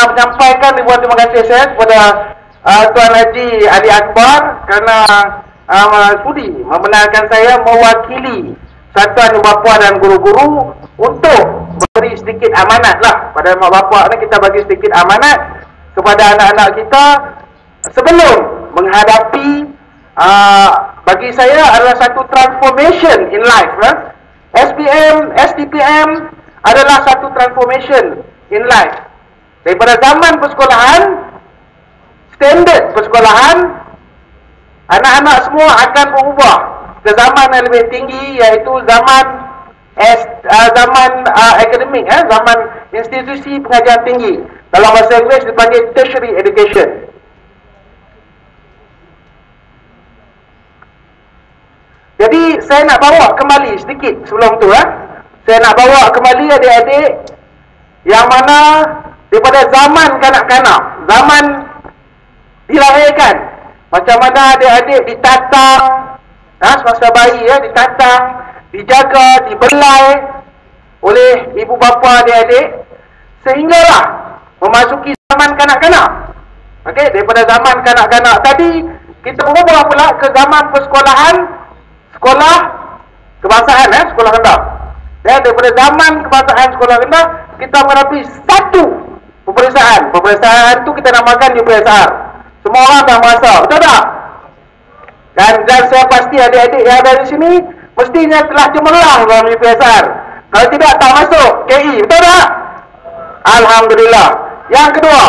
nak menyampaikan ribuan terima kasih saya kepada Tuan Haji Ali Akbar kerana sudi membenarkan saya mewakili Satuan Ibu Bapa dan guru-guru untuk beri sedikit amanat lah pada mak bapak ni. Kita bagi sedikit amanat kepada anak-anak kita sebelum menghadapi bagi saya adalah satu transformation in life. SPM, STPM adalah satu transformation in life. Daripada zaman persekolahan, standard persekolahan, anak-anak semua akan berubah ke zaman yang lebih tinggi, iaitu zaman akademik, zaman institusi pengajian tinggi. Dalam bahasa Inggeris dipanggil tertiary education. Jadi saya nak bawa kembali sedikit sebelum tu. Saya nak bawa kembali adik-adik yang mana daripada zaman kanak-kanak, zaman dilahirkan, macam mana adik-adik ditatang, semasa bayi ditatang, dijaga, dibelai oleh ibu bapa adik-adik, sehinggalah memasuki zaman kanak-kanak. Okey, daripada zaman kanak-kanak tadi kita berubah pula ke zaman persekolahan, sekolah kebangsaan, sekolah rendah. Dan daripada zaman kebangsaan sekolah rendah kita menghadapi satu peperiksaan. Peperiksaan tu kita namakan UPSR. Semua orang dah merasa, betul tak? Dan saya pasti adik-adik yang ada di sini mestinya telah cemerlang dalam UPSR. Kalau tidak, tak masuk KI, betul tak? Alhamdulillah. Yang kedua,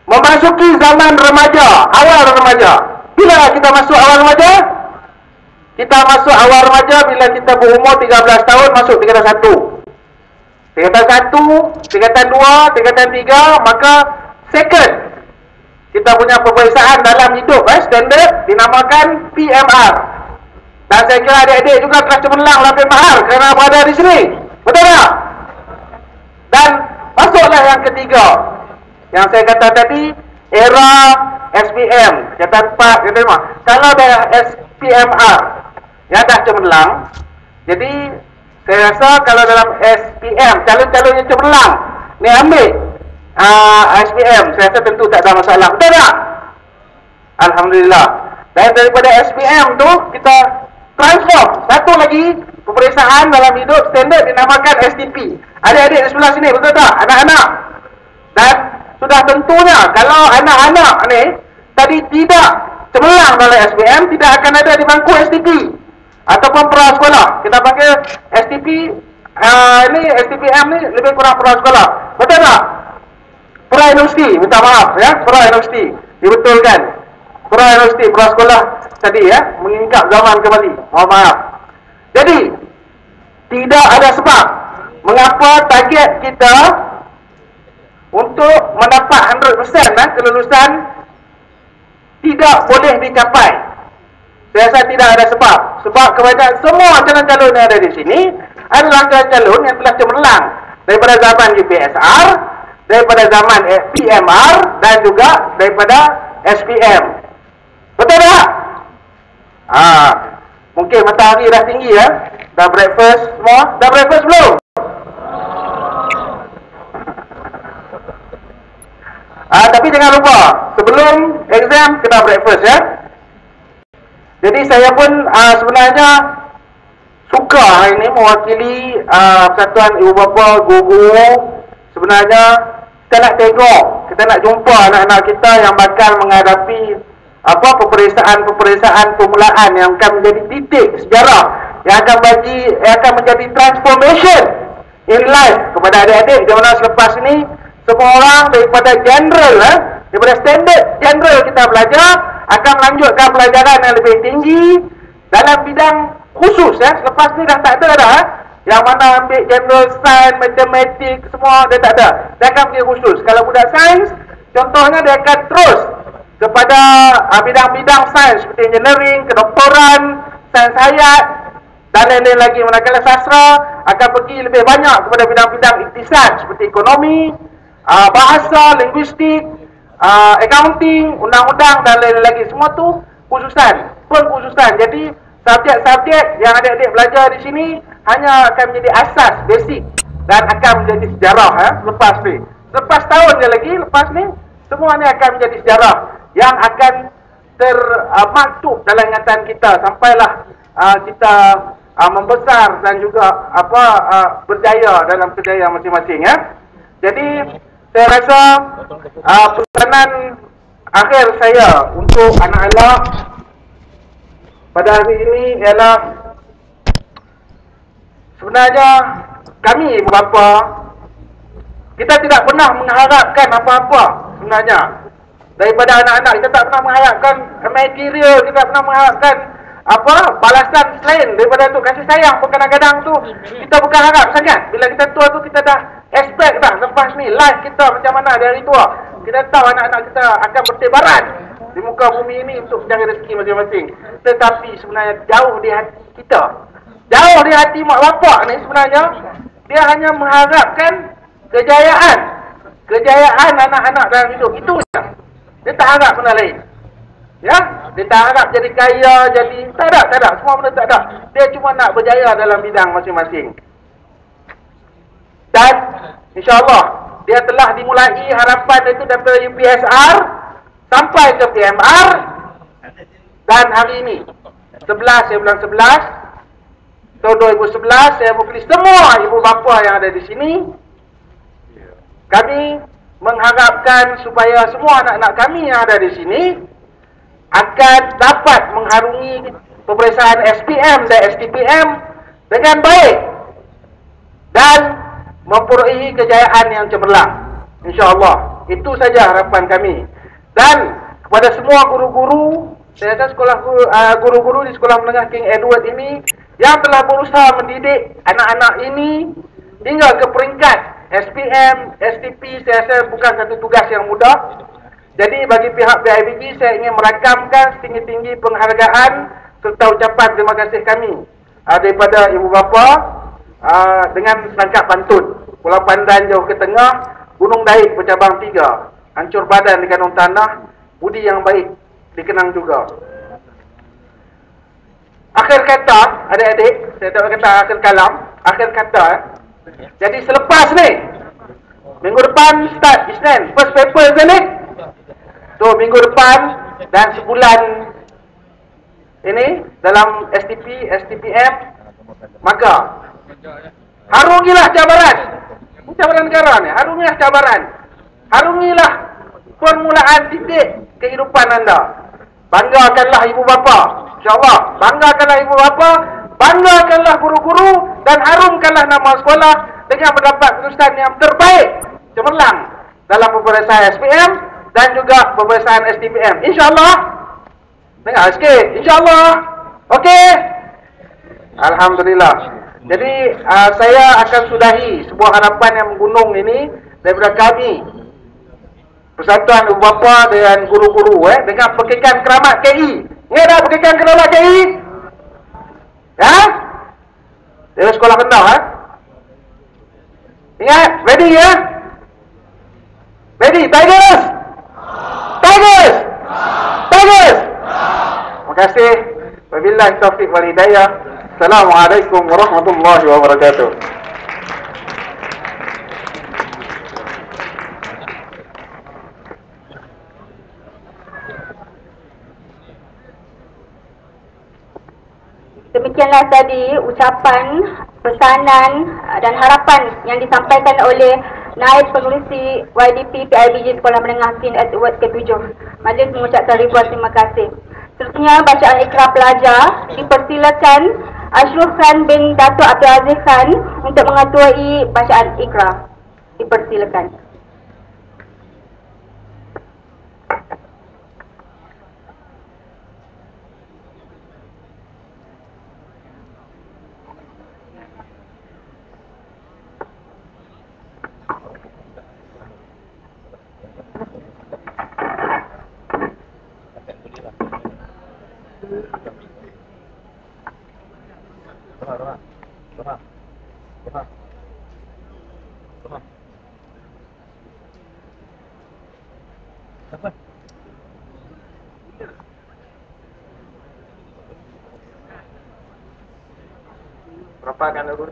memasuki zaman remaja, awal remaja. Bila kita masuk awal remaja? Kita masuk awal remaja bila kita berumur 13 tahun, masuk tingkatan 1. Tingkatan 1, tingkatan 2, tingkatan 3, maka second. Kita punya peperiksaan dalam hidup, standard, dinamakan PMR. Dan saya kira adik-adik juga telah cemerlang dalam PMR kerana berada di sini. Betul tak? Dan masuklah yang ketiga, yang saya kata tadi, era SPM. Tingkatan 4, tingkatan 5. Kalau dah SPMR yang dah cemerlang, jadi saya rasa kalau dalam SPM, calon-calon yang cemerlang ni ambil SPM, saya rasa tentu tak ada masalah. Betul tak? Alhamdulillah. Dan daripada SPM tu kita transform satu lagi peperiksaan dalam hidup standard dinamakan STP. Adik-adik di sebelah sini, betul tak? Anak-anak. Dan sudah tentunya kalau anak-anak ni tadi tidak cemerlang dalam SPM, tidak akan ada di bangku STP ataupun prasekolah. Kita panggil STP, ini STPM ni lebih kurang prasekolah. Betul tak? Pra-universiti, minta maaf pra-universiti, dibetulkan. Pra-universiti, prasekolah tadi mengingat zaman kembali. Mohon maaf. Jadi tidak ada sebab mengapa target kita untuk mendapat 100% kelulusan tidak boleh dicapai. Saya rasa tidak ada sebab. Sebab kebanyakan semua calon-calon yang ada di sini adalah calon-calon yang telah cemerlang daripada zaman UPSR, daripada zaman PMR dan juga daripada SPM. Betul tak? Mungkin matahari dah tinggi Dah breakfast semua? Dah breakfast belum? Tapi jangan lupa sebelum exam kena breakfast Jadi saya pun sebenarnya suka hari ini mewakili Persatuan Ibu Bapa Guru-Guru. Sebenarnya kita nak tengok, kita nak jumpa anak-anak kita yang bakal menghadapi peperiksaan permulaan yang akan menjadi titik sejarah, yang akan menjadi transformation in life kepada adik-adik. Di mana selepas ini semua orang daripada general, daripada standard general kita belajar, akan melanjutkan pelajaran yang lebih tinggi dalam bidang khusus. Selepas ni dah tak ada dah yang mana ambil general science, matematik, semua dia tak ada. Dia akan pergi khusus. Kalau budak sains, contohnya dia akan terus kepada bidang-bidang sains seperti engineering, kedoktoran, sains hayat dan lain-lain lagi. Manakala sastra akan pergi lebih banyak kepada bidang-bidang iktisad seperti ekonomi, bahasa, linguistik, accounting, undang-undang dan lain-lain lagi. Semua tu khususan, pengkhususan. Jadi subjek-subjek yang adik-adik belajar di sini hanya akan menjadi asas, basic, dan akan menjadi sejarah lepas ni. Lepas tahun je lagi, lepas ni, semua ni akan menjadi sejarah yang akan termaktub dalam ingatan kita sampailah kita membesar dan juga berjaya dalam kerjaya masing-masing ya. Jadi saya rasa pesanan akhir saya untuk anak-anak pada hari ini ialah sebenarnya kami ibu bapa kita tidak pernah mengharapkan apa-apa sebenarnya daripada anak-anak. Kita tak pernah mengharapkan material, kita tak pernah mengharapkan balasan selain daripada tu kasih sayang pun kadang-kadang tu kita bukan harap sangat. Bila kita tua tu kita dah expect dah lepas ni life kita macam mana dari tua. Kita tahu anak-anak kita akan bertebaran di muka bumi ini untuk mencari rezeki masing-masing. Tetapi sebenarnya jauh di hati kita, jauh di hati mak bapak ni sebenarnya dia hanya mengharapkan kejayaan anak-anak dalam hidup. Itu je. Dia tak harap benda lain. Ya, dia tak harap jadi kaya, jadi tak ada, semua benda tak ada. Dia cuma nak berjaya dalam bidang masing-masing. Dan insya-Allah dia telah dimulai harapan itu daripada UPSR sampai ke PMR dan hari ini 11 bulan 11 tahun 2011 saya mewakili semua ibu bapa yang ada di sini. Kami mengharapkan supaya semua anak-anak kami yang ada di sini akan dapat mengharungi peperiksaan SPM dan STPM dengan baik dan memperolehi kejayaan yang cemerlang. InsyaAllah. Itu saja harapan kami. Dan kepada semua guru-guru, saya rasa guru-guru di Sekolah Menengah King Edward ini yang telah berusaha mendidik anak-anak ini hingga ke peringkat SPM, STP, saya rasa bukan satu tugas yang mudah. Jadi bagi pihak PIBG saya ingin merakamkan setinggi-tinggi penghargaan serta ucapan terima kasih kami daripada ibu bapa dengan selangkap pantun. Pulau Pandan jauh ke tengah, Gunung Daik bercabang 3, hancur badan di kandung tanah, budi yang baik dikenang juga. Akhir kata, adik-adik, saya tak kata akhir kalam, akhir kata. Jadi selepas ni, minggu depan start Isnin, first paper je ni. So minggu depan dan sebulan ini dalam STP, STPM, maka harungilah cabaran negara ni, harungilah cabaran, harungilah permulaan titik kehidupan anda. Banggakanlah ibu bapa, insyaAllah, banggakanlah ibu bapa, banggakanlah guru-guru dan harumkanlah nama sekolah dengan mendapat kelulusan yang terbaik cemerlang dalam peperiksaan SPM dan juga peperiksaan STPM. InsyaAllah. Dengar sikit. InsyaAllah. Okey. Alhamdulillah. Jadi saya akan sudahi sebuah harapan yang menggunung ini daripada kami Persatuan Ibu Bapa dan guru-guru dengan Pekikan Keramat KI. Ingat tak Pekikan Keramat KI? Ya? Dari sekolah Kedah Ingat? Ready ya? Ready? Tigers? Tigers! Tigers! Terima kasih. Wabillahi taufiq wal hidayah. Assalamualaikum warahmatullahi wabarakatuh. Demikianlah tadi ucapan, pesanan dan harapan yang disampaikan oleh Naib Pengerusi YDP PIBG Sekolah Menengah King Edward ke-7. Majlis mengucapkan ribuan terima kasih. Seterusnya bacaan ikrar pelajar dipersilakan Ashrul Khan bin Datuk Abdul Aziz Khan untuk mengetuai bacaan ikrar. Dipersilakan. Berapa kan dulu?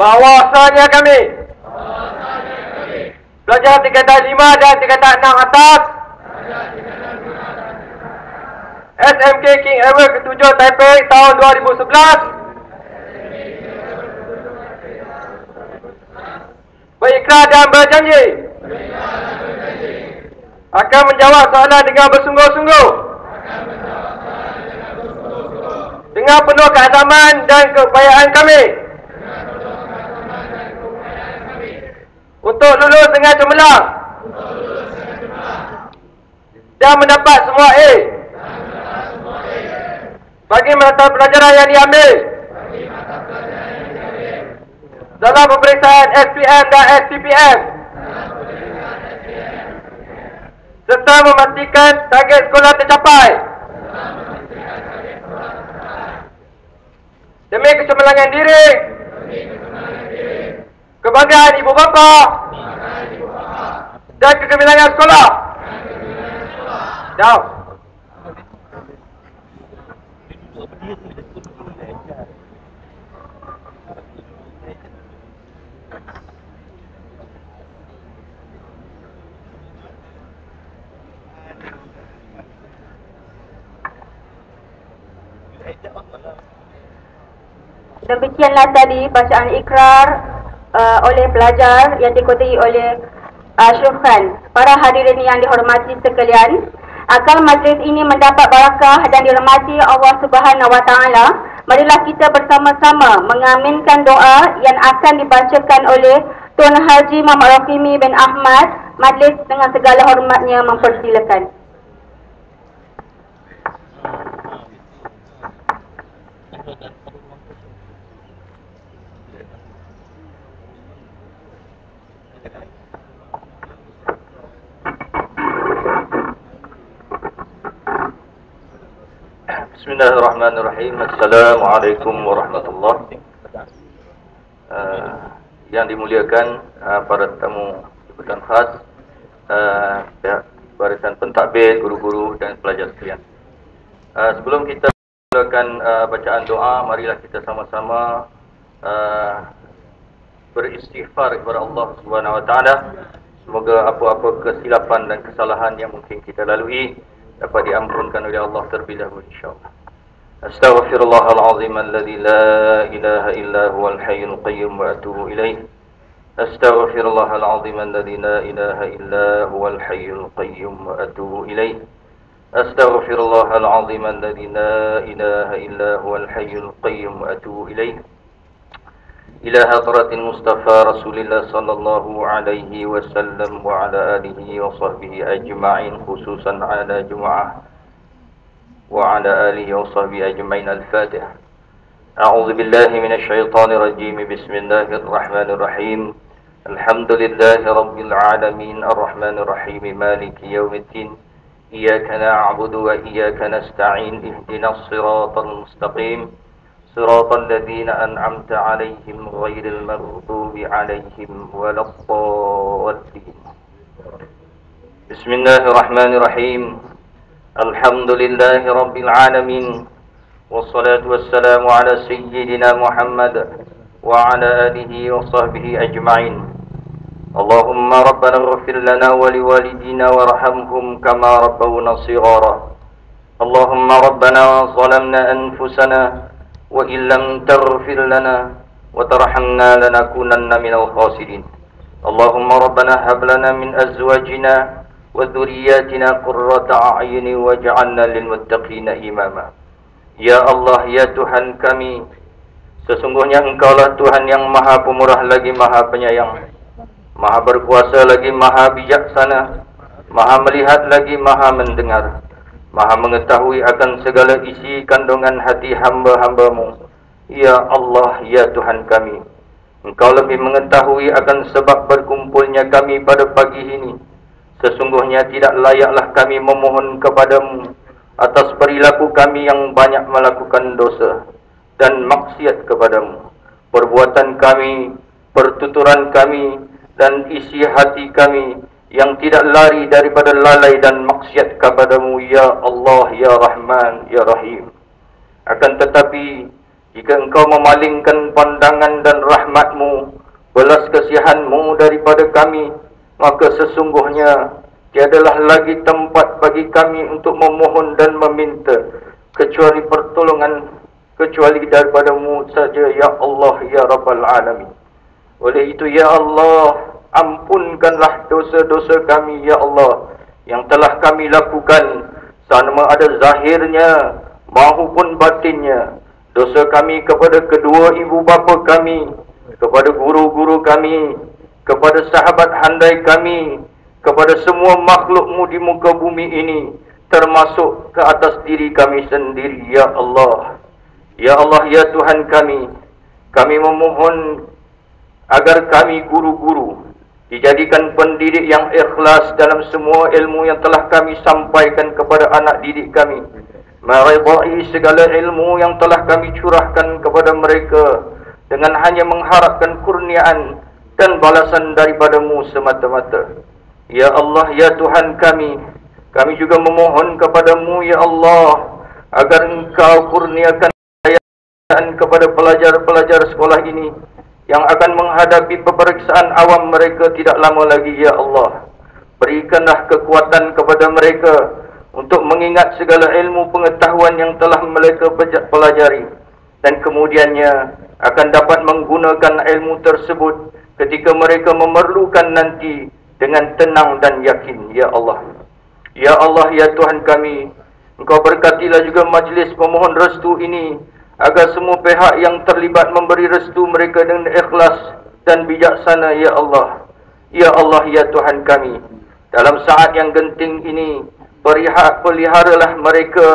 bahwasanya kami pelajar tingkatan 5 dan tingkatan 6 atas SMK King Edward ke-7 Taipei tahun 2011 berikrar dan berjanji akan menjawab soalan dengan bersungguh-sungguh dengan penuh keazaman dan keupayaan kami untuk lulus dengan cemerlang dan mendapat semua A bagi mata pelajaran yang diambil dalam pemeriksaan SPM dan SPPM serta memastikan target sekolah tercapai demi kecemerlangan diri, kebanggaan ibu bapa dan kegemilangan sekolah. Jauh. Demikianlah tadi bacaan ikrar oleh pelajar yang dikutai oleh Syufran. Para hadirin yang dihormati sekalian, agar majlis ini mendapat barakah dan dirahmati Allah Subhanahu Wa Taala, marilah kita bersama-sama mengaminkan doa yang akan dibacakan oleh Tuan Haji Muhammad Rokimi bin Ahmad. Majlis dengan segala hormatnya mempersilakan. Bismillahirrahmanirrahim. Assalamualaikum warahmatullahi wabarakatuh. Yang dimuliakan para tamu jemputan khas, pihak barisan pentadbir, guru-guru dan pelajar sekalian. Sebelum kita mulakan bacaan doa, marilah kita sama-sama beristighfar kepada Allah Subhanahu Wa Taala. Semoga apa-apa kesilapan dan kesalahan yang mungkin kita lalui dapat diampunkan oleh Allah terlebih dahulu, insyaAllah. Astaghfirullahalazim alladzi la ilaha illa huwal hayyul qayyum wa atubu ilaih. Astaghfirullahalazim alladzi la ilaha illa huwal hayyul qayyum wa atubu ilaih. Astaghfirullahalazim alladzi la ilaha illa huwal hayyul qayyum wa atubu ilaih. Ila hadratil Mustafa Rasulillah sallallahu alaihi wasallam wa ala alihi wa sahbihi ajma'in, khususan ala Jum'ah wa ala alihi wa sahbihi ajma'in. Al-Fatihah. A'udzu billahi minasy syaithanir rajim. Bismillahirrahmanirrahim. Alhamdulillahi rabbil alamin, arrahmanir rahim, maliki yaumiddin. Iyyaka na'budu wa iyyaka nasta'in. Ihdinas siratal mustaqim. صراط الذين أنعمت عليهم غير المغضوب عليهم ولا الضالين. بسم الله الرحمن الرحيم. الحمد لله رب العالمين، والصلاة والسلام على سيدنا محمد وعلى آله وصحبه أجمعين. اللهم ربنا اغفر لنا ولوالدينا وارحمهم كما ربونا صغارا. اللهم ربنا ظلمنا أنفسنا وإن لم تغفر لنا وترحمنا لنكونن من الخاسرين. اللهم ربنا هب لنا من أزواجنا وذرياتنا قرة أعين واجعلنا للمتقين إماما. Ya Allah, ya Tuhan kami, sesungguhnya Engkaulah Tuhan yang Maha Pemurah lagi Maha Penyayang, Maha Berkuasa lagi Maha Bijaksana, Maha Melihat lagi Maha Mendengar, Maha mengetahui akan segala isi kandungan hati hamba-hambamu. Ya Allah, ya Tuhan kami, Engkau lebih mengetahui akan sebab berkumpulnya kami pada pagi ini. Sesungguhnya tidak layaklah kami memohon kepadamu atas perilaku kami yang banyak melakukan dosa dan maksiat kepadamu. Perbuatan kami, pertuturan kami, dan isi hati kami yang tidak lari daripada lalai dan maksiat kepadamu, ya Allah, ya Rahman, ya Rahim. Akan tetapi Jika engkau memalingkan pandangan dan rahmatmu, belas kasihanmu daripada kami, maka sesungguhnya tiadalah lagi tempat bagi kami untuk memohon dan meminta kecuali pertolongan, kecuali daripadamu saja, ya Allah, ya Rabbal Alamin. Oleh itu, ya Allah, ampunkanlah dosa-dosa kami, ya Allah, yang telah kami lakukan, sama ada zahirnya maupun batinnya. Dosa kami kepada kedua ibu bapa kami, kepada guru-guru kami, kepada sahabat handai kami, kepada semua makhlukmu di muka bumi ini, termasuk ke atas diri kami sendiri, ya Allah. Ya Allah, ya Tuhan kami memohon agar kami guru-guru dijadikan pendidik yang ikhlas dalam semua ilmu yang telah kami sampaikan kepada anak didik kami, meredai segala ilmu yang telah kami curahkan kepada mereka dengan hanya mengharapkan kurniaan dan balasan daripadamu semata-mata. Ya Allah, ya Tuhan kami juga memohon kepadamu, ya Allah, agar engkau kurniakan kejayaan kepada pelajar-pelajar sekolah ini yang akan menghadapi peperiksaan awam mereka tidak lama lagi, ya Allah. Berikanlah kekuatan kepada mereka untuk mengingat segala ilmu pengetahuan yang telah mereka pelajari, dan kemudiannya akan dapat menggunakan ilmu tersebut ketika mereka memerlukan nanti dengan tenang dan yakin, ya Allah. Ya Allah, ya Tuhan kami, engkau berkatilah juga majlis pemohon restu ini, agar semua pihak yang terlibat memberi restu mereka dengan ikhlas dan bijaksana, ya Allah. Ya Allah, ya Tuhan kami, dalam saat yang genting ini, peliharalah mereka,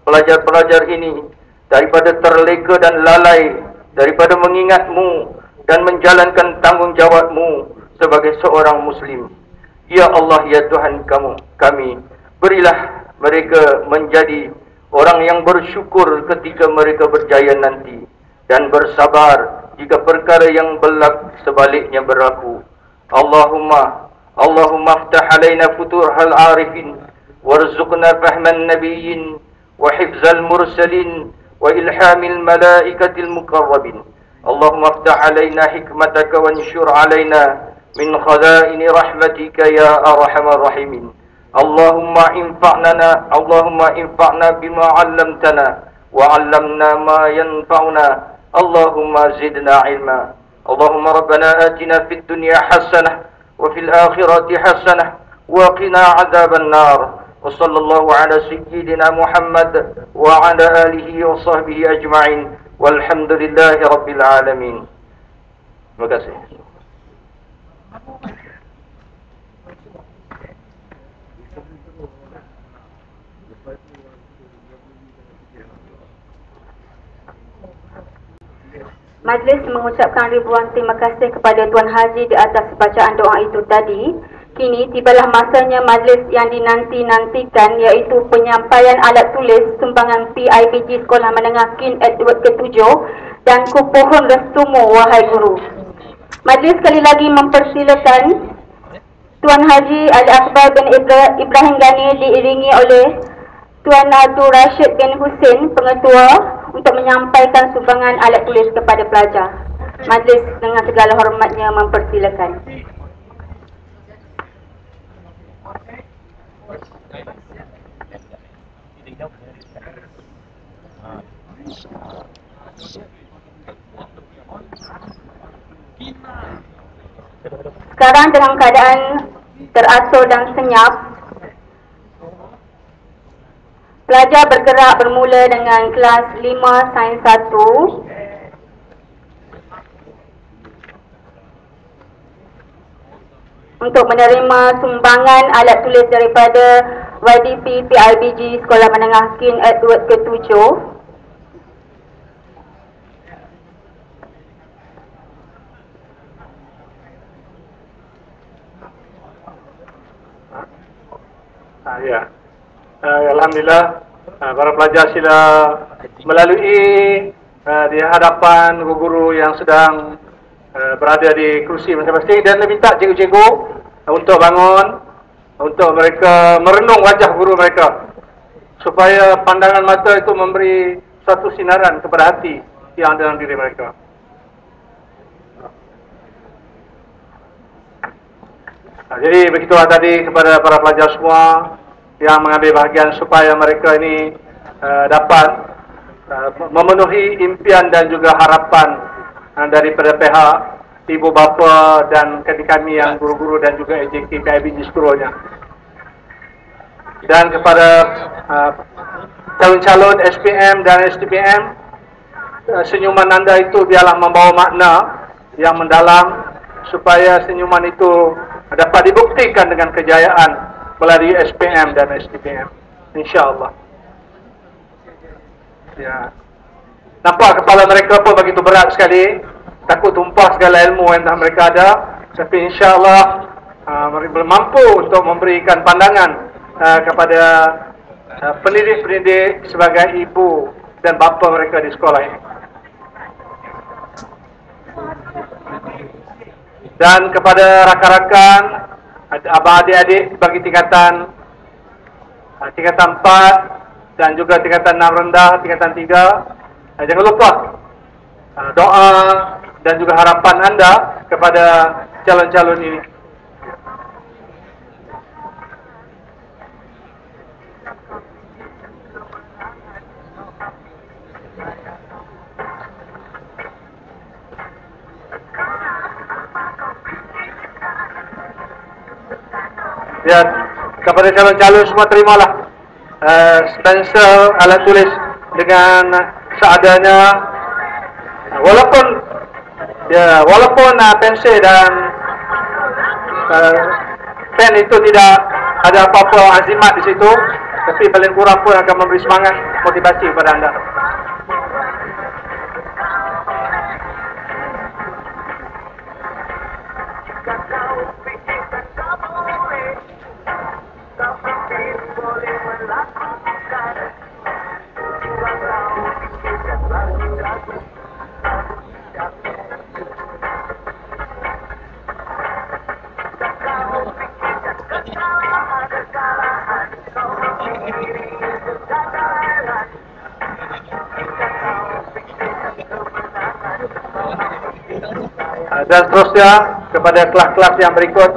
pelajar-pelajar ini, daripada terleka dan lalai, daripada mengingatmu dan menjalankan tanggungjawabmu sebagai seorang Muslim. Ya Allah, ya Tuhan kami, berilah mereka menjadi orang yang bersyukur ketika mereka berjaya nanti, dan bersabar jika perkara yang sebaliknya berlaku. Allahumma aftah alaina futuhal arifin, warzuqna fahman nabiyyin, wa hifzal mursalin, wa ilhamil malaikatil muqarrabin. Allahumma aftah alaina hikmataka wanshur alaina min khadaini rahmatika ya arhamar rahimin. Allahumma infa'na bima 'allamtana wa 'allamna ma yanfa'una. Allahumma zidna ilma. Allahumma rabbana atina fid dunya hasanah wa fil akhirati hasanah wa qina 'adzaban nar. Wa sallallahu ala sayyidina Muhammad wa ala alihi wa sahbihi ajma'in. Walhamdulillahi rabbil alamin. Terima kasih. Majlis mengucapkan ribuan terima kasih kepada Tuan Haji di atas bacaan doa itu tadi. Kini tibalah masanya majlis yang dinanti-nantikan, iaitu penyampaian alat tulis sumbangan PIBG Sekolah Menengah King Edward ke-7 dan kupohon restumu wahai guru. Majlis sekali lagi mempersilakan Tuan Haji Al-Akbar bin Ibrahim Ghani diiringi oleh Tuan Abdul Rashid bin Hussein, pengetua, untuk menyampaikan sumbangan alat tulis kepada pelajar. Majlis dengan segala hormatnya mempersilakan. Sekarang dalam keadaan teratur dan senyap, pelajar bergerak bermula dengan kelas 5 Sains 1. Untuk menerima sumbangan alat tulis daripada YDP PIBG Sekolah Menengah King Edward ke-7. Alhamdulillah, para pelajar sila melalui di hadapan guru-guru yang sedang berada di kerusi masing-masing, dan minta cikgu-cikgu untuk bangun, untuk mereka merenung wajah guru mereka, supaya pandangan mata itu memberi satu sinaran kepada hati yang ada dalam diri mereka. Jadi begitulah tadi kepada para pelajar semua yang mengambil bahagian supaya mereka ini dapat memenuhi impian dan juga harapan daripada pihak ibu bapa dan kami yang guru-guru dan juga AJK PIBG seluruhnya. Dan kepada calon-calon SPM dan STPM, senyuman anda itu biarlah membawa makna yang mendalam supaya senyuman itu dapat dibuktikan dengan kejayaan melalui SPM dan STPM, insya-Allah. Ya. Nampak kepala mereka pun begitu berat sekali, takut tumpah segala ilmu yang mereka ada, tapi insya-Allah mereka mampu untuk memberikan pandangan kepada pendidik-pendidik sebagai ibu dan bapa mereka di sekolah ini. Dan kepada rakan-rakan, abang adik-adik bagi tingkatan 4 dan juga tingkatan 6 rendah, tingkatan 3, jangan lupa doa dan juga harapan anda kepada calon-calon ini. Ya, kepada calon-calon semua terimalah pensel, alat tulis dengan seadanya. Walaupun pensel dan pen itu tidak ada apa-apa azimat di situ, tapi paling kurang pun akan memberi semangat, motivasi kepada anda. Dan seterusnya kepada kelas-kelas yang berikut,